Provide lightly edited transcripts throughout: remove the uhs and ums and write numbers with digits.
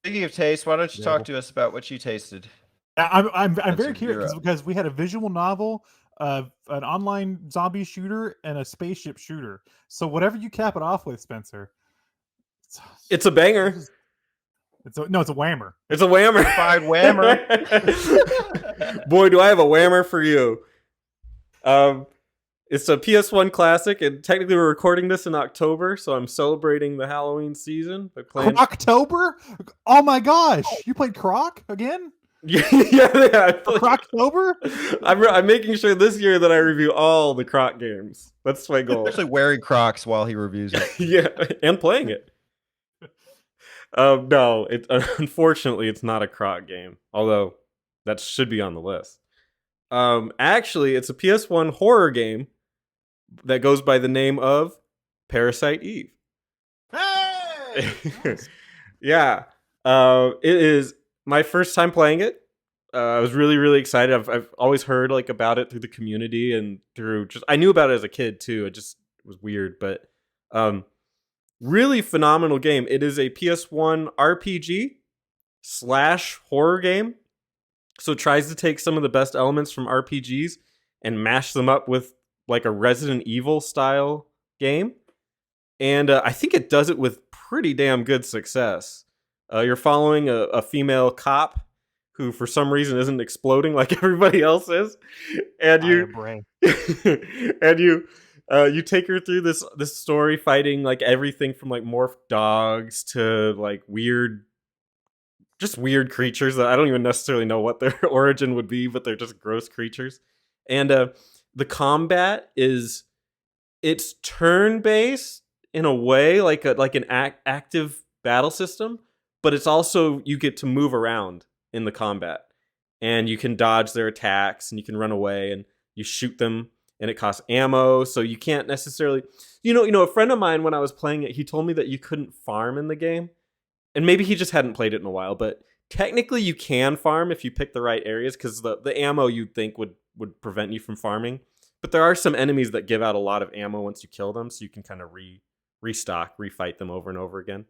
Speaking of taste, why don't you talk Available. to us about what you tasted? I'm Since very you're curious up. because we had a visual novel, an online zombie shooter, and a spaceship shooter. So whatever you cap it off with, Spencer, it's, It's a banger. no, it's a whammer. It's a whammer. Certified whammer. Boy, do I have a whammer for you. It's a PS1 classic, and technically we're recording this in October, so I'm celebrating the Halloween season by playing. Croctober? Oh my gosh! You played Croc again? Yeah, I For Croctober? I'm making sure this year that I review all the Croc games. That's my goal. Actually wearing Crocs while he reviews it. Yeah, and playing it. No, unfortunately it's not a Croc game, although that should be on the list. Actually, it's a PS1 horror game that goes by the name of Parasite Eve. Hey! Yeah, it is my first time playing it. I was really, really excited. I've always heard like about it through the community and through just I knew about it as a kid too. It was weird, but really phenomenal game. It is a PS1 RPG / horror game. So it tries to take some of the best elements from RPGs and mash them up with like a Resident Evil style game. And I think it does it with pretty damn good success. You're following a female cop who for some reason isn't exploding like everybody else is. And you take her through this story fighting like everything from like morphed dogs to like weird creatures that I don't even necessarily know what their origin would be, but they're just gross creatures. And the combat it's turn-based in a way, like an active battle system, but it's also you get to move around in the combat, and you can dodge their attacks, and you can run away, and you shoot them, and it costs ammo, so you can't necessarily, a friend of mine when I was playing it, he told me that you couldn't farm in the game. And maybe he just hadn't played it in a while, but technically you can farm if you pick the right areas, because the ammo you'd think would prevent you from farming. But there are some enemies that give out a lot of ammo once you kill them, so you can kind of restock, refight them over and over again.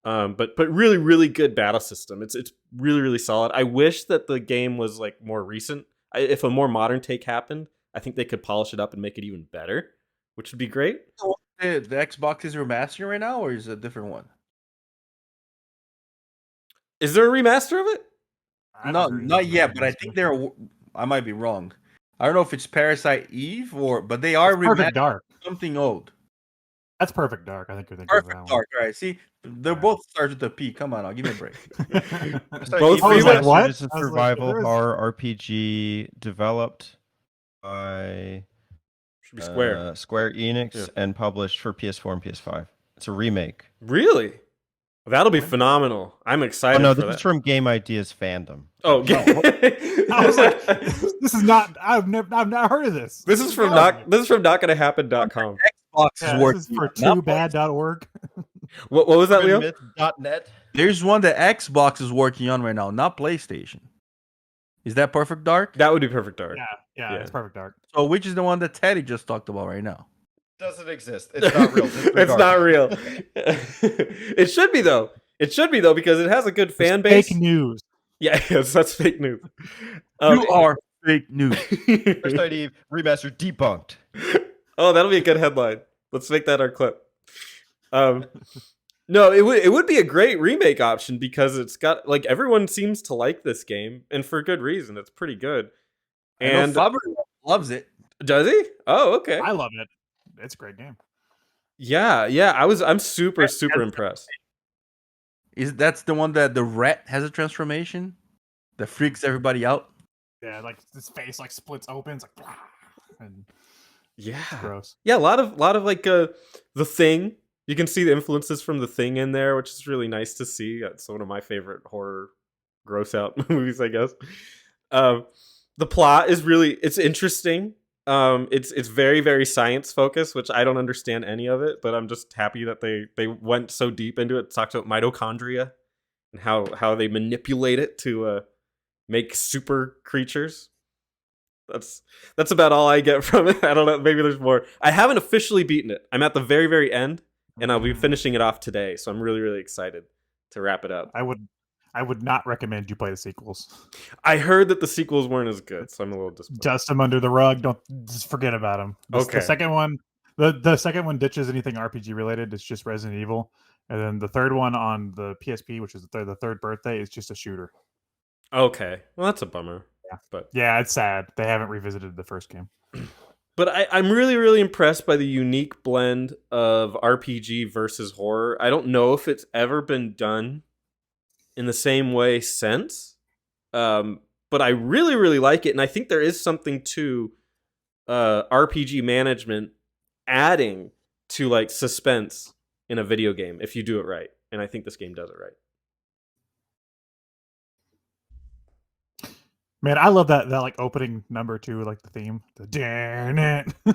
But really, really good battle system. It's really, really solid. I wish that the game was like more recent. If a more modern take happened, I think they could polish it up and make it even better, which would be great. The Xbox is remastering right now, or is it a different one? Is there a remaster of it? No, not yet, but I think I might be wrong. I don't know if it's Parasite Eve but they are Perfect Dark. Something old. That's Perfect Dark. I think you're thinking of that Perfect one. Dark. All right, see, they're both starts with a P. Come on, I'll give me a break. Both I was like, what? It's a I was like, survival there is- horror RPG developed by Should be Square. Square Enix Yeah. and published for PS4 and PS5. It's a remake. Really? That'll be phenomenal. I'm Oh excited no, for this that. is from Game Ideas fandom. Oh, I was like, this is not. I've not heard of this. this is from notgonnahappen.com. Xbox Yeah, is this working. is for Not toobad.org. What was that, Leo? Myth.net. There's one that Xbox is working on right now, not PlayStation. Is that Perfect Dark? That would be Perfect Dark. Yeah, Yeah. it's Perfect Dark. So which is the one that Teddy just talked about right now? Doesn't exist. It's not real. It's not real. It should be though. It should be though because it has a good fan base. Fake news. Yeah, yes, that's fake news. You are fake news. Parasite Eve remaster debunked. Oh, that'll be a good headline. Let's make that our clip. No, it would be a great remake option because it's got like everyone seems to like this game and for good reason. It's pretty good. And Faber loves it. does he? Oh, okay. I love it. It's a great game. Yeah. I'm super impressed. That's the one that the rat has a transformation that freaks everybody out? Yeah, like his face like splits open. It's like, "Blah," and Yeah. it's gross. Yeah, a lot of like The Thing. You can see the influences from The Thing in there, which is really nice to see. It's one of my favorite horror gross out movies, I guess. The plot is it's interesting. It's very, very science focused, which I don't understand any of it, but I'm just happy that they went so deep into it. It talks about mitochondria and how they manipulate it to make super creatures. That's about all I get from it. I don't know. Maybe there's more. I haven't officially beaten it. I'm at the very, very end, and I'll be finishing it off today. So I'm really, really excited to wrap it up. I would not recommend you play the sequels. I heard that the sequels weren't as good, so I'm a little disappointed. Dust them under the rug. Don't just forget about them. Okay. The second one, the second one ditches anything RPG related. It's just Resident Evil, and then the third one on the PSP, which is the third birthday, is just a shooter. Okay, well that's a bummer. Yeah. But yeah, it's sad they haven't revisited the first game. But I'm really, really impressed by the unique blend of RPG versus horror. I don't know if it's ever been done in the same way since, but I really, really like it, and I think there is something to RPG management adding to like suspense in a video game if you do it right, and I think this game does it right. Man, I love that like opening number too, like the theme. The damn it. I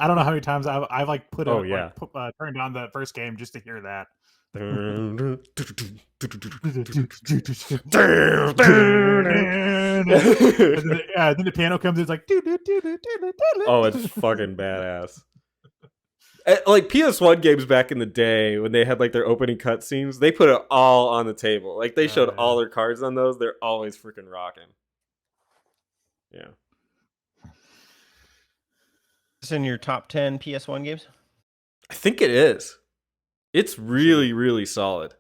don't know how many times I've like put Oh, yeah. turned on the first game just to hear that. Then the piano comes in, it's like Oh, it's fucking badass. Like PS1 games back in the day when they had like their opening cutscenes, they put it all on the table. Like they showed all their cards on those. They're always freaking rocking. Yeah. Is this in your top 10 PS1 games? I think it is. It's really, really solid.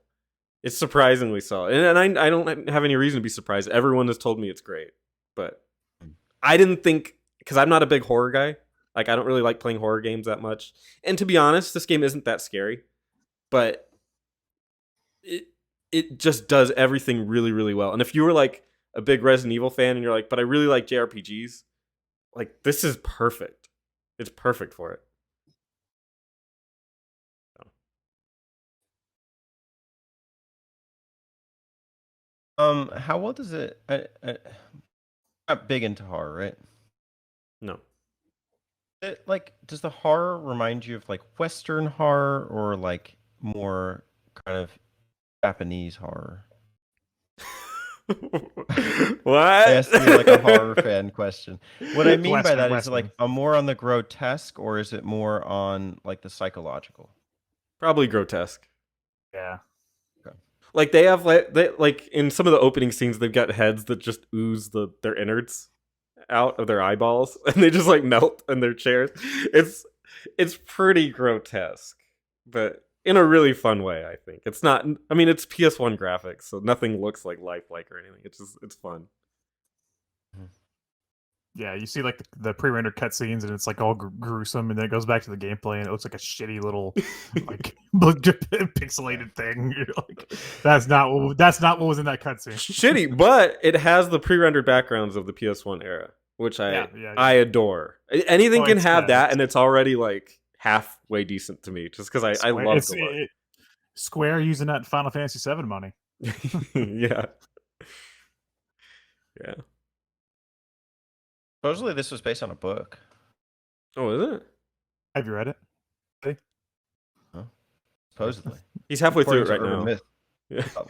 It's surprisingly solid. And I don't have any reason to be surprised. Everyone has told me it's great. But I didn't think, because I'm not a big horror guy. Like, I don't really like playing horror games that much. And to be honest, this game isn't that scary. But it just does everything really, really well. And if you were like a big Resident Evil fan and you're like, but I really like JRPGs, like, this is perfect. It's perfect for it. How well does it? Not big into horror, right? No. Like, does the horror remind you of like Western horror or like more kind of Japanese horror? What? I asked you like a horror fan question. What I mean by Western, that is Western. like a more on the grotesque, or is it more on like the psychological? Probably grotesque. Yeah. Like they have like in some of the opening scenes, they've got heads that just ooze their innards out of their eyeballs, and they just like melt in their chairs. It's pretty grotesque, but in a really fun way. I think it's not. I mean, it's PS1 graphics, so nothing looks like lifelike or anything. It's fun. Yeah, you see like the pre-rendered cutscenes, and it's like all gruesome, and then it goes back to the gameplay, and it looks like a shitty little like pixelated thing. You're like, that's not what was in that cutscene. Shitty, but it has the pre-rendered backgrounds of the PS1 era, which I adore. Anything can have that, and it's already like halfway decent to me, just because I love the look. Square using that Final Fantasy VII money. Yeah. Yeah. Supposedly, this was based on a book. Oh, is it? Have you read it? Supposedly, He's halfway through it right According to now. Myth. Yeah. Oh.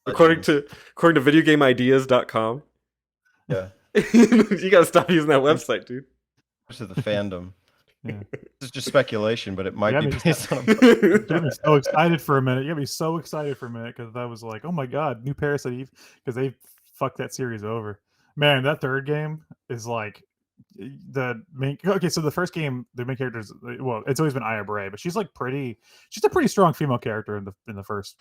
according to videogameideas.com. Yeah, You gotta stop using that website, dude. to the fandom. Yeah. This is just speculation, but it might be Yeah, based on a book. You got me so excited for a minute. You got me so excited for a minute because I was like, oh my god, new Parasite Eve, because they fucked that series over. Man, that third game is like the main. Okay, so the first game, the main character is, well, it's always been Aya Bray, but she's like she's a pretty strong female character in the first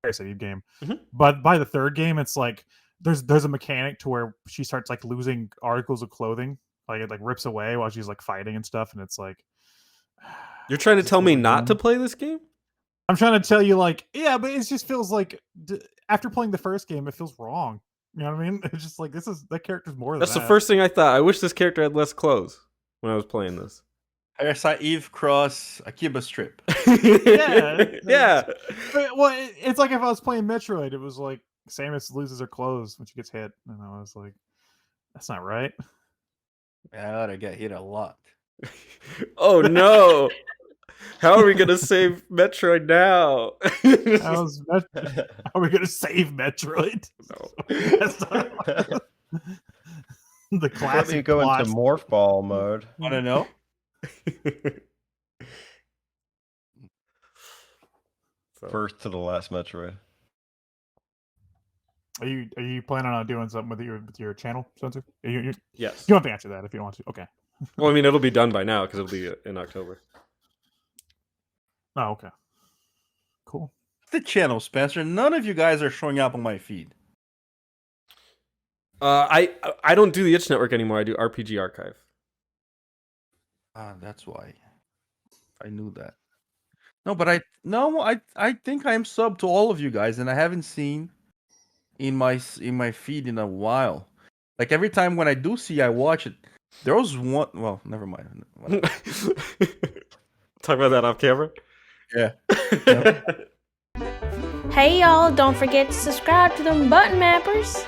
Parasite Eve game. Mhm. But by the third game, it's like there's a mechanic to where she starts like losing articles of clothing, like it like rips away while she's like fighting and stuff, and it's like. You're trying to tell me not to play this game? I'm trying to tell you, like, yeah, but it just feels like after playing the first game, it feels wrong. You know what I mean? It's just like that character's more than That's that. the first thing I thought. I wish this character had less clothes when I was playing this. Parasite Eve cross Akiba strip. Yeah. Well, it's like if I was playing Metroid, it was like Samus loses her clothes when she gets hit, and I was like, that's not right. I ought to get hit a lot. Oh no. How are we gonna save Metroid now? Are we gonna save Metroid? No. That's not the Let me classic go plot. into morph ball mode. Want to know? So First to the last Metroid. Are you planning on doing something with your channel, Spencer? You yes. don't have to answer that if you don't want to. Okay. Well, I mean, it'll be done by now because it'll be in October. Oh, okay. Cool. The channel, Spencer. None of you guys are showing up on my feed. I don't do the Itch Network anymore. I do RPG Archive. That's why. I knew that. No, but I think I'm sub to all of you guys, and I haven't seen in my feed in a while. Like every time when I do see, I watch it. There was one. Well, never mind. Talk about that off camera. Yeah. Hey y'all, don't forget to subscribe to them button mappers.